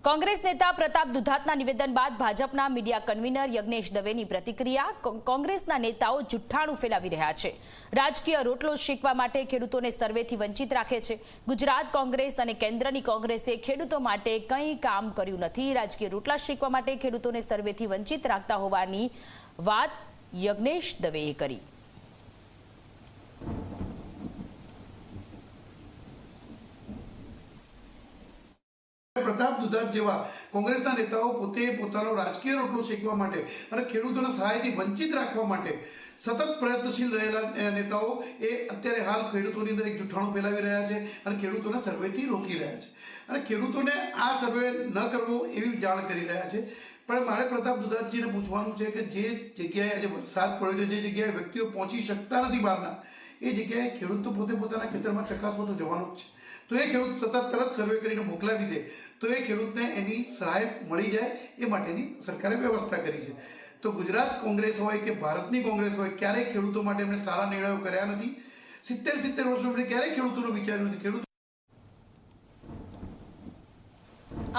કોંગ્રેસ નેતા પ્રતાપ દુધાતના નિવેદન બાદ ભાજપના મીડિયા કન્વીનર યજ્ઞેશ દવેની પ્રતિક્રિયા। કોંગ્રેસના નેતાઓ જુઠ્ઠાણું ફેલાવી રહ્યા છે। રાજકીય રોટલો શેકવા માટે ખેડૂતોને સર્વેથી વંચિત રાખે છે। ગુજરાત કોંગ્રેસ અને કેન્દ્રની કોંગ્રેસે ખેડૂતો માટે કંઈ કામ કર્યું નથી। રાજકીય રોટલા શેકવા માટે ખેડૂતોને સર્વેથી વંચિત રાખતા હોવાની વાત યજ્ઞેશ દવેએ કરી। प्रताप दुधात जेवा कांग्रेसना नेताओं पोते पोतानो राजकीय रोटलो शेकवा माटे अने खेडूतोने सहायथी वंचित राखवा माटे सतत प्रयत्नशील रहेला नेताओ ए अत्यारे हाल खेडूतोनी अंदर एक जूठाणुं फैलावी रह्या छे अने खेडूतोने सर्वेथी रोकी रह्या छे अने खेडूतोने आ सर्वे न करवो एवी जाण करी रह्या छे। पण मारे प्रताप दुधातजीने पूछवानुं छे के जे जग्याए आज वरसाद पड्यो छे, जे जग्याए व्यक्तिओ पहोंची शकता नथी बहारना, ए जग्याए खेडूत तो पोते पोताना खेतरमां चकासवा तो जवानुं ज छे। तो ये खेडूत सतत तरत सर्वे करीने मोकलावी दे तो ये खेडूतने एनी सहाय मळी जाए ए माटेनी सरकारे व्यवस्था करी छे। तो गुजरात कांग्रेस होय के भारतनी कांग्रेस होय क्यारेय खेडूतो माटे एमणे सारा निर्णयो कर्या नथी। 70 वर्षनो एमणे क्यारेय खेडूतोनो विचार्यो नथी। खेडूत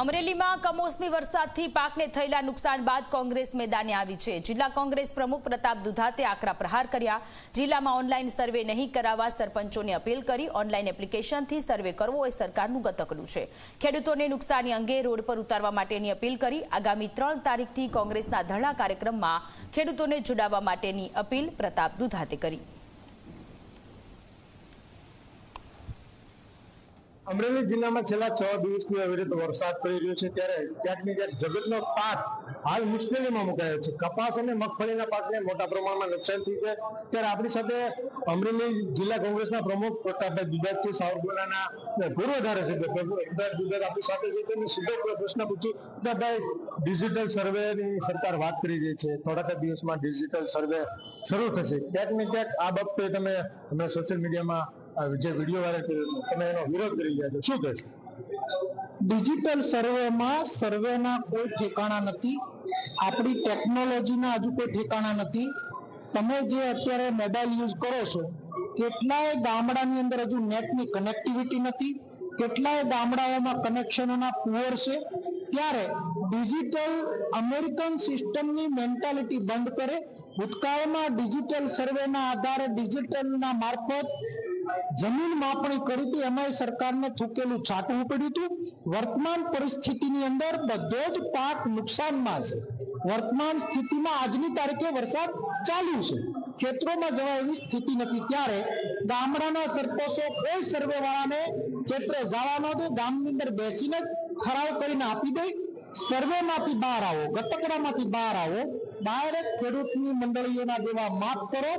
અમરેલીમાં કમોસમી વરસાદથી પાકને થયેલા નુકસાન બાદ કોંગ્રેસ મેદાને આવી છે। જિલ્લા કોંગ્રેસ પ્રમુખ પ્રતાપ દુધાતે આકરા પ્રહાર કર્યા। જિલ્લામાં ઓનલાઈન સર્વે નહીં કરાવવા સરપંચોને અપીલ કરી। ઓનલાઈન એપ્લિકેશનથી સર્વે કરવો એ સરકારનું ગતકડું છે। ખેડૂતોને નુકસાની અંગે રોડ પર ઉતારવા માટેની અપીલ કરી। આગામી 3 તારીખથી કોંગ્રેસના ધરણા કાર્યક્રમમાં ખેડૂતોને જોડાવા માટેની અપીલ પ્રતાપ દુધાતે કરી। અમરેલી જિલ્લામાં છેલ્લા 6 દિવસથી અવિરત વરસાદ પડી રહ્યો છે ત્યારે ક્યાંક ને ક્યાંક જગતનો પાક હાલ મુશ્કેલીમાં મુકાયો છે। કપાસ અને મગફળીના પાકને મોટા પ્રમાણમાં નુકસાન થયું છે। ત્યારે આપણી સાથે અમરેલી જિલ્લા કોંગ્રેસના પ્રમુખ પ્રતાપભાઈ દુધાત છે, સાવરકુંડલાના પૂર્વ ધારાસભ્ય પ્રતાપ દુધાત આપણી સાથે છે। તેમને સીધો પ્રશ્ન પૂછ્યું, પ્રતાપભાઈ, ડિજિટલ સર્વેની સરકાર વાત કરી રહી છે, થોડાક દિવસમાં ડિજિટલ સર્વે શરૂ થશે, ક્યાંક ને ક્યાંક આ બાબતે તમે સોશિયલ મીડિયામાં જે વિડીયો વાયરલ કર્યો તમે એનો વિરોધ કરી રહ્યા છો, શું કહેશો? ડિજિટલ સર્વેમાં સર્વેના કોઈ ઠેકાણા નથી। આપણી ટેકનોલોજીના હજુ કોઈ ઠેકાણા નથી। તમે જે અત્યારે મોબાઈલ યુઝ કરો છો, કેટલાય ગામડાની અંદર હજુ નેટની કનેક્ટિવિટી નથી, કેટલાય ગામડાઓમાં કનેક્શનોના પુઅર છે। ત્યારે ડિજિટલ અમેરિકન સિસ્ટમની મેન્ટાલિટી બંધ કરે। ભૂતકાળમાં ડિજિટલ સર્વેના આધારે ડિજિટલના મારફત જમીન માપણી કરી હતી, એમાં સરકારને થૂકેલું છાંટવું પડ્યું હતું। વર્તમાન પરિસ્થિતિની અંદર બધો જ પાક નુકસાનમાં છે। વર્તમાન સ્થિતિમાં આજની તારીખે વરસાદ ચાલુ છે, ખેતરોમાં જવા એવી સ્થિતિ નથી। ત્યારે ગામડાના સરપંચો કોઈ સર્વે વાળાને ખેતરે જવા ન દે, ગામની અંદર બેસીને જ ઠરાવ કરીને આપી દે, સર્વેમાંથી બહાર આવો, ગતકડામાંથી બહાર આવો, ડાયરેક્ટ ખેડૂતની મંડળીઓના દેવા માફ કરો,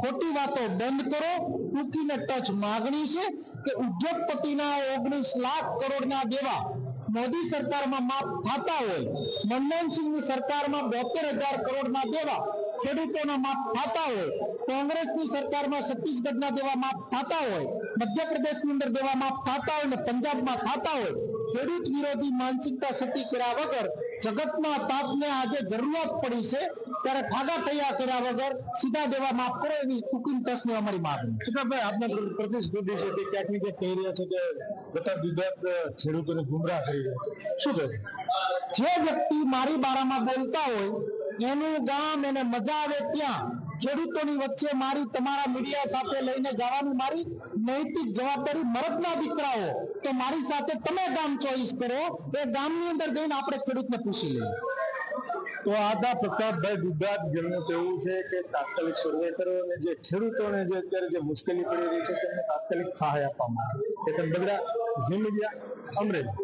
ખોટી વાતો બંધ કરો। ટૂંકીને ટચ માગણી છે કે ઉદ્યોગપતિના 19 લાખ કરોડના દેવા મોદી સરકારમાં માફ થતા હોય, મનમોહનસિંહની સરકારમાં 72,000 કરોડના દેવા ખેડૂતોના માફ થતા હોય, કોંગ્રેસની સરકારમાં છત્તીસગઢના દેવા માફ થતા હોય, મધ્યપ્રદેશની અંદર દેવા માફ થતા હોય ને પંજાબમાં થતા હોય, ખેડૂત વિરોધી માનસિકતા સતી કર્યા વગર જગતના તાપને આજે જરૂરિયાત પડી છે, ત્યારે ઠાગા ઠૈયા કર્યા વગર સીધા દેવા માફ કરો એવી ટૂંકી ટચની અમારી માંગણી છે। પ્રતાપભાઈ, આપના પ્રતિસ્પર્ધી છે તે ક્યાંક ને ક્યાંક કહી રહ્યા છે કે પ્રતાપ દુધાત ખેડૂતોને ગુમરાહ કરી રહ્યા છે, શું કહે? જે વ્યક્તિ મારી બારામાં બોલતા હોય એનું ગામ એને મજા આવે ત્યાં ખેડૂતોની વચ્ચે મારી તમારા મીડિયા સાથે લઈને જવાની મારી નૈતિક જવાબદારી। મરદના દીકરાઓ તો મારી સાથે તમે ગામ ચોઈસ કરો, એ ગામની અંદર જઈને આપણે ખેડૂતને પૂછી લઈએ। તો આ પ્રતાપભાઈ દુધાત જેમનું કહેવું છે કે તાત્કાલિક સર્વે કરો અને જે ખેડૂતોને જે અત્યારે જે મુશ્કેલી પડી રહી છે તેમને તાત્કાલિક સહાય આપવામાં આવે। ચેતન બગડા, ઝી મીડિયા, અમરેલી।